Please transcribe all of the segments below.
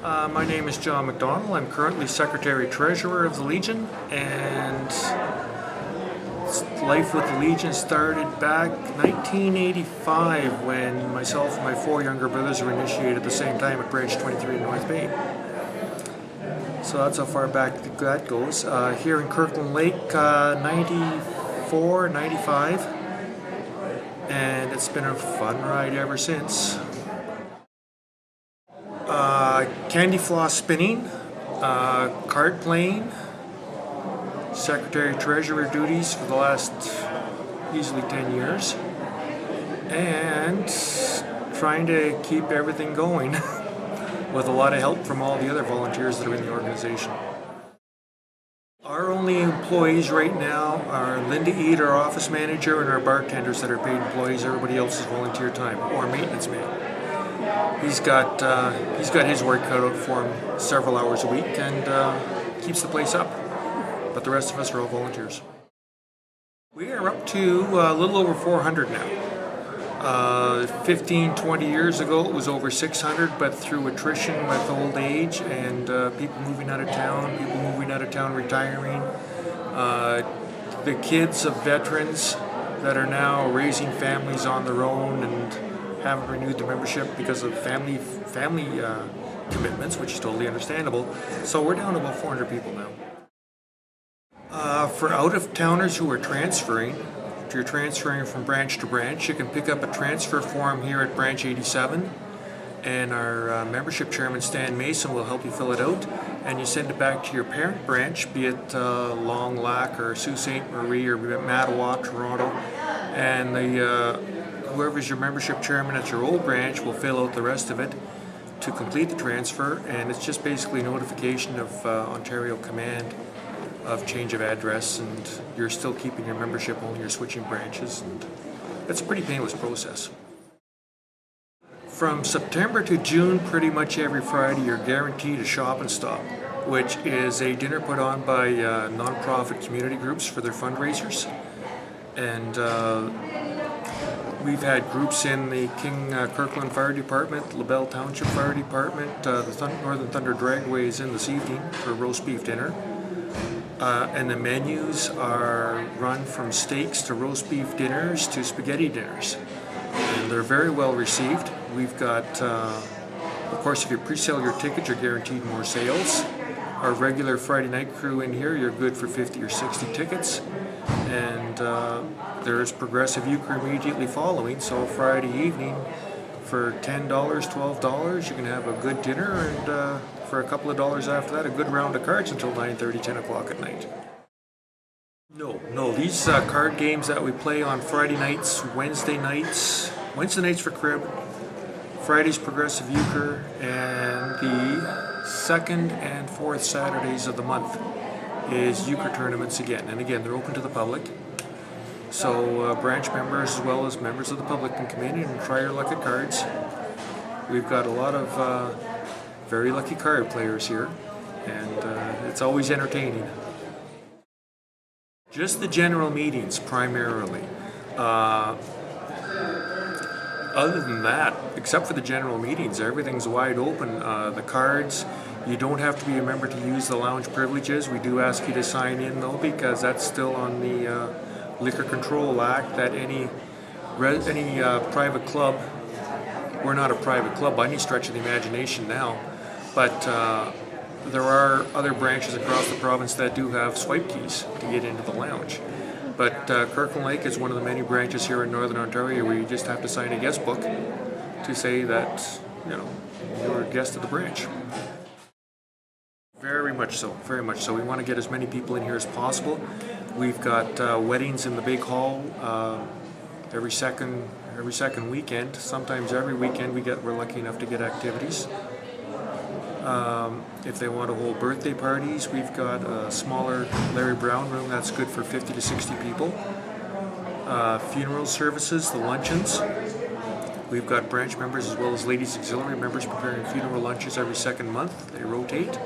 My name is John MacDonell. I'm currently Secretary-Treasurer of the Legion, and life with the Legion started back 1985 when myself and my four younger brothers were initiated at the same time at Branch 23 in North Bay. So that's how far back that goes. Here in Kirkland Lake, 94, 95, and it's been a fun ride ever since. Candy floss spinning, card playing, Secretary-Treasurer duties for the last easily 10 years, and trying to keep everything going with a lot of help from all the other volunteers that are in the organization. Our only employees right now are Linda Eade, our office manager, and our bartenders that are paid employees. Everybody else is volunteer time or maintenance man. He's got his work cut out for him several hours a week and keeps the place up. But the rest of us are all volunteers. We are up to a little over 400 now. 15, 20 years ago it was over 600, but through attrition with old age and people moving out of town, retiring, the kids of veterans that are now raising families on their own and haven't renewed the membership because of family commitments, which is totally understandable. So we're down to about 400 people now. For out-of-towners who are transferring, if you're transferring from branch to branch, you can pick up a transfer form here at Branch 87, and our membership chairman, Stan Mason, will help you fill it out, and you send it back to your parent branch, be it Long Lac or Sault Ste. Marie or Mattawa, Toronto, and whoever's your membership chairman at your old branch will fill out the rest of it to complete the transfer, and it's just basically notification of Ontario Command of change of address, and you're still keeping your membership, only you're switching branches, and it's a pretty painless process. From September to June, pretty much every Friday, you're guaranteed a shop and stop, which is a dinner put on by non-profit community groups for their fundraisers. And we've had groups in the Kirkland Fire Department, LaBelle Township Fire Department, the Northern Thunder Dragway is in this evening for roast beef dinner. And the menus are run from steaks to roast beef dinners to spaghetti dinners. And they're very well received. We've got, of course, if you pre-sell your ticket, you're guaranteed more sales. Our regular Friday night crew in here, you're good for 50 or 60 tickets. And there's progressive euchre immediately following, so Friday evening for $10, $12, you can have a good dinner, and for a couple of dollars after that, a good round of cards until 9:30, 10 o'clock at night. No, these card games that we play on Friday nights, Wednesday nights for crib, Friday's progressive euchre, and the second and fourth Saturdays of the month is euchre tournaments again. And again, they're open to the public. So branch members as well as members of the public can come in and try your luck at cards. We've got a lot of very lucky card players here, and it's always entertaining. Just the general meetings primarily. Other than that, except for the general meetings, everything's wide open. The cards, you don't have to be a member to use the lounge privileges. We do ask you to sign in though, because that's still on the Liquor Control Act, that any private club, we're not a private club by any stretch of the imagination now, but there are other branches across the province that do have swipe keys to get into the lounge. But Kirkland Lake is one of the many branches here in Northern Ontario where you just have to sign a guest book to say that, you're a guest of the branch. Very much so, very much so. We want to get as many people in here as possible. We've got weddings in the big hall every second weekend. Sometimes every weekend we're lucky enough to get activities. If they want to hold birthday parties, we've got a smaller Larry Brown room that's good for 50 to 60 people. Funeral services, the luncheons. We've got branch members as well as ladies auxiliary members preparing funeral lunches every second month. They rotate.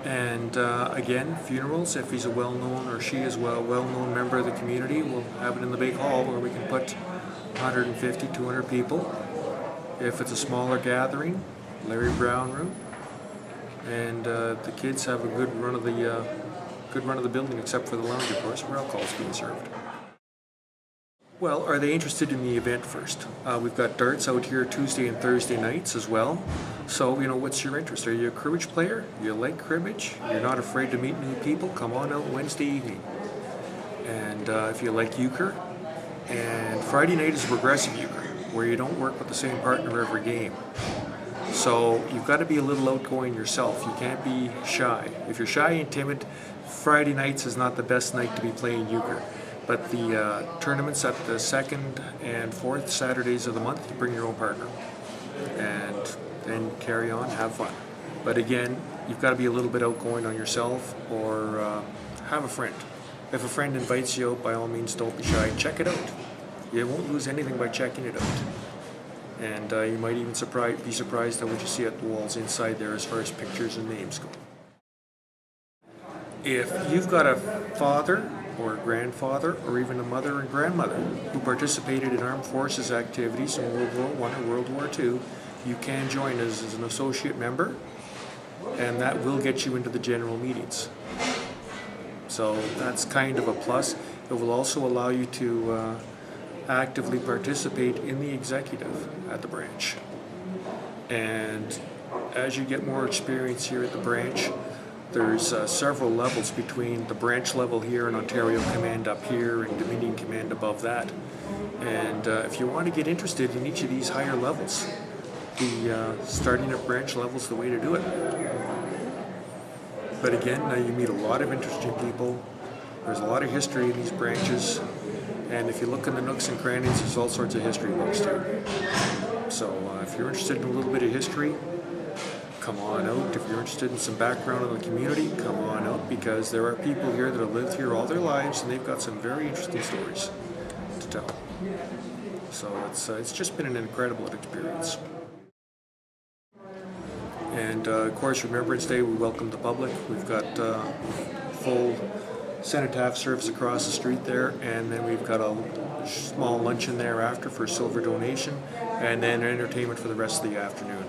And again, funerals, if he's a well-known or she is a well-known member of the community, we'll have it in the big hall where we can put 150, 200 people. If it's a smaller gathering, Larry Brown room. and the kids have a good run of the building, except for the lounge, of course, where alcohol is being served. Well, are they interested in the event first? We've got darts out here Tuesday and Thursday nights as well. So, what's your interest? Are you a cribbage player? You like cribbage? You're not afraid to meet new people? Come on out Wednesday evening. And if you like euchre, and Friday night is progressive euchre, where you don't work with the same partner every game. So you've got to be a little outgoing yourself. You can't be shy. If you're shy and timid, Friday nights is not the best night to be playing euchre. But the tournaments at the second and fourth Saturdays of the month, you bring your own partner. And then carry on, have fun. But again, you've got to be a little bit outgoing on yourself, or have a friend. If a friend invites you out, by all means, don't be shy. Check it out. You won't lose anything by checking it out. And you might even be surprised at what you see at the walls inside there as far as pictures and names go. If you've got a father or a grandfather or even a mother and grandmother who participated in armed forces activities in World War I or World War II, you can join us as an associate member, and that will get you into the general meetings. So that's kind of a plus. It will also allow you to actively participate in the executive at the branch. And as you get more experience here at the branch, there's several levels between the branch level here and Ontario Command up here and Dominion Command above that. And if you want to get interested in each of these higher levels, the starting at branch level is the way to do it. But again, you meet a lot of interesting people. There's a lot of history in these branches. And if you look in the nooks and crannies, there's all sorts of history books too. So if you're interested in a little bit of history, come on out. If you're interested in some background on the community, come on out, because there are people here that have lived here all their lives and they've got some very interesting stories to tell. So it's just been an incredible experience. And of course, Remembrance Day, we welcome the public. We've got full cenotaph service across the street there, and then we've got a small luncheon thereafter for silver donation, and then entertainment for the rest of the afternoon,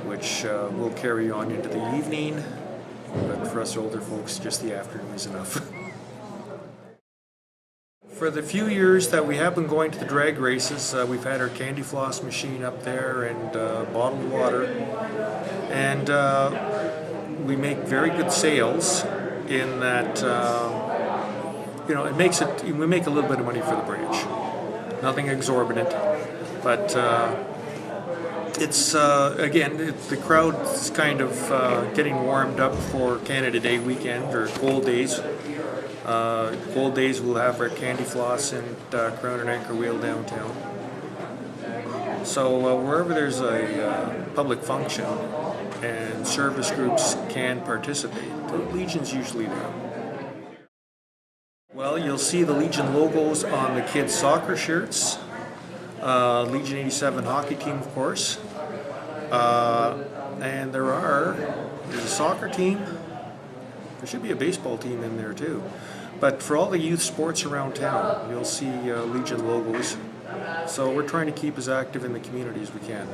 which will carry on into the evening. But for us older folks, just the afternoon is enough. For the few years that we have been going to the drag races, we've had our candy floss machine up there and bottled water, and we make very good sales in that, we make a little bit of money for the branch. Nothing exorbitant, but it's, again, the crowd's kind of getting warmed up for Canada Day weekend, or cold days. Cold days we'll have our candy floss and Crown and Anchor Wheel downtown. So wherever there's a public function and service groups can participate, the Legion's usually there. Well, you'll see the Legion logos on the kids' soccer shirts. Legion 87 hockey team, of course. And there's a soccer team. There should be a baseball team in there too. But for all the youth sports around town, you'll see Legion logos. So we're trying to keep as active in the community as we can.